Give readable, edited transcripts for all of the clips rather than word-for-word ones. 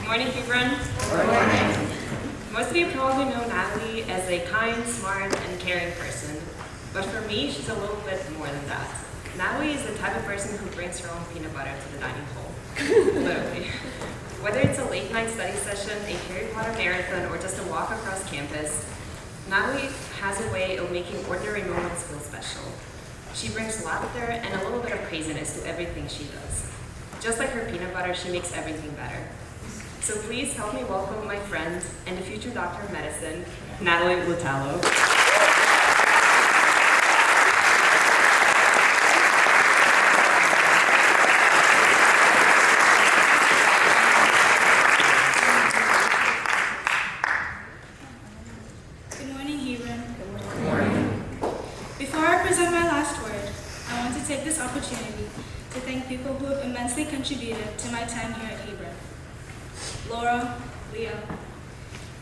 morning, Hebron. Good morning. Most of you probably know Natalie as a kind, smart, and caring person. But for me, she's a little bit more than that. Natalie is the type of person who brings her own peanut butter to the dining hall. Literally. Whether it's a late night study session, a Harry Potter marathon, or just a walk across campus, Natalie has a way of making ordinary moments feel special. She brings laughter and a little bit of craziness to everything she does. Just like her peanut butter, she makes everything better. So please help me welcome my friend and the future doctor of medicine, Natalie Lutalo. Good morning, Hebron. Good morning. Before I present my last word, I want to take this opportunity to thank people who have immensely contributed to my time here at Hebron. Laura, Leah,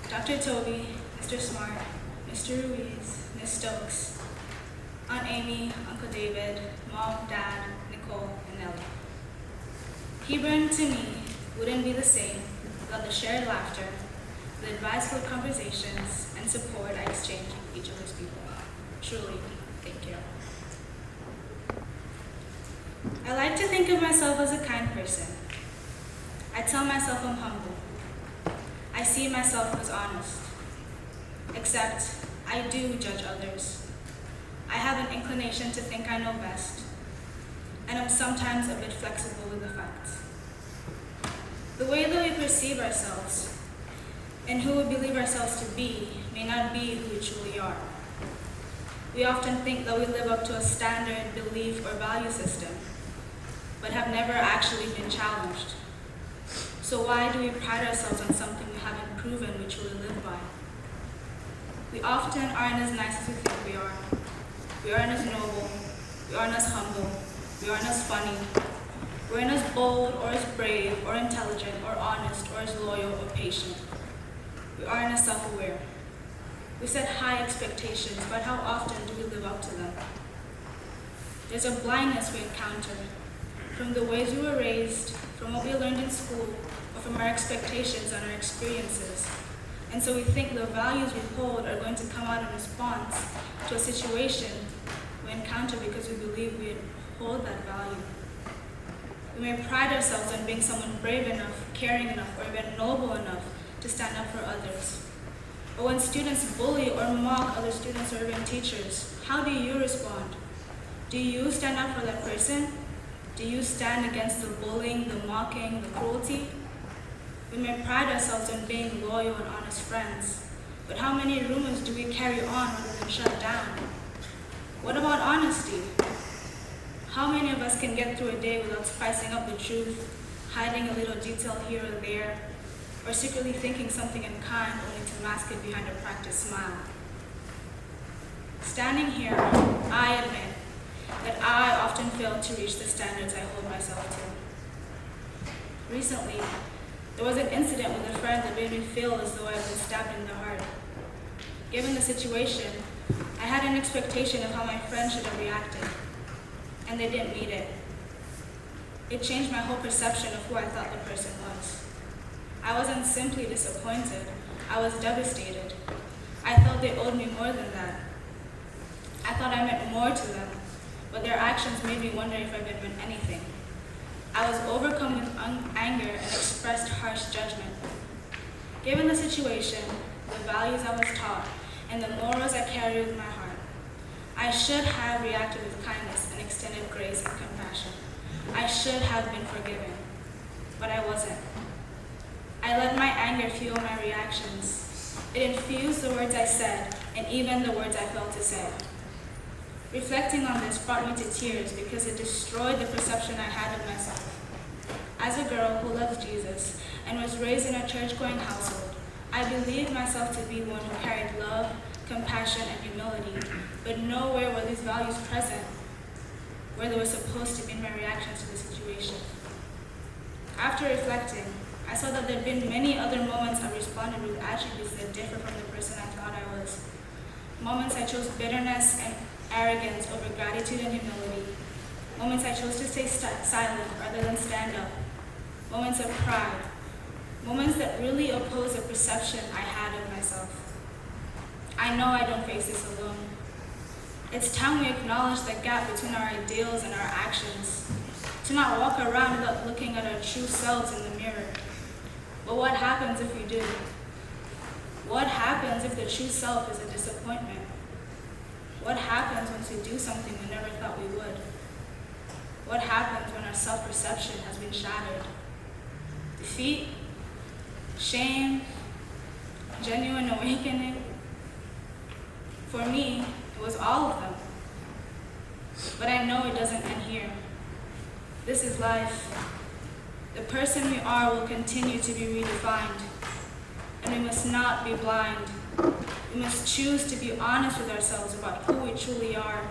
Dr. Toby, Mr. Smart, Mr. Ruiz, Ms. Stokes, Aunt Amy, Uncle David, Mom, Dad, Nicole, and Nellie. Hebron, to me, wouldn't be the same without the shared laughter, the adviseful conversations, and support I exchanged with each of those people. Truly, thank you. I like to think of myself as a kind person. I tell myself I'm humble. I see myself as honest. Except, I do judge others. I have an inclination to think I know best, and I'm sometimes a bit flexible with the facts. The way that we perceive ourselves and who we believe ourselves to be may not be who we truly are. We often think that we live up to a standard belief or value system, but have never actually been challenged. So why do we pride ourselves on something we haven't proven we truly live by? We often aren't as nice as we think we are. We aren't as noble. We aren't as humble. We aren't as funny. We aren't as bold or as brave or intelligent or honest or as loyal or patient. We aren't as self-aware. We set high expectations, but how often do we live up to them? There's a blindness we encounter from the ways we were raised, from what we learned in school, or from our expectations and our experiences. And so we think the values we hold are going to come out in response to a situation we encounter because we believe we hold that value. We may pride ourselves on being someone brave enough, caring enough, or even noble enough to stand up for others. But when students bully or mock other students or even teachers, how do you respond? Do you stand up for that person? Do you stand against the bullying, the mocking, the cruelty? We may pride ourselves on being loyal and honest friends, but how many rumors do we carry on rather than shut down? What about honesty? How many of us can get through a day without spicing up the truth, hiding a little detail here or there, or secretly thinking something unkind only to mask it behind a practiced smile? Standing here, I admit that I often fail to reach the standards I hold myself to. Recently, there was an incident with a friend that made me feel as though I had been stabbed in the heart. Given the situation, I had an expectation of how my friend should have reacted, and they didn't meet it. It changed my whole perception of who I thought the person was. I wasn't simply disappointed, I was devastated. I felt they owed me more than that. I thought I meant more to them, but their actions made me wonder if I had meant anything. I was overcome with anger and expressed harsh judgment. Given the situation, the values I was taught, and the morals I carry with my heart, I should have reacted with kindness and extended grace and compassion. I should have been forgiven, but I wasn't. I let my anger fuel my reactions. It infused the words I said, and even the words I felt to say. Reflecting on this brought me to tears because it destroyed the perception I had of myself. As a girl who loves Jesus and was raised in a church-going household, I believed myself to be one who carried love, compassion, and humility, but nowhere were these values present where they were supposed to be in my reactions to the situation. After reflecting, I saw that there had been many other moments I responded with attributes that differ from the person I thought I was. Moments I chose bitterness and arrogance over gratitude and humility. Moments I chose to stay silent rather than stand up. Moments of pride. Moments that really oppose the perception I had of myself. I know I don't face this alone. It's time we acknowledge the gap between our ideals and our actions, to not walk around without looking at our true selves in the mirror. But what happens if we do? What happens if the true self is a disappointment? What happens once we do something we never thought we would? What happens when our self-perception has been shattered? Defeat, shame, genuine awakening. For me, it was all of them. But I know it doesn't end here. This is life. The person we are will continue to be redefined. And we must not be blind. We must choose to be honest with ourselves about who we truly are,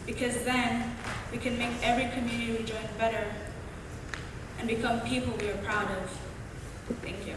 because then we can make every community we join better and become people we are proud of. Thank you.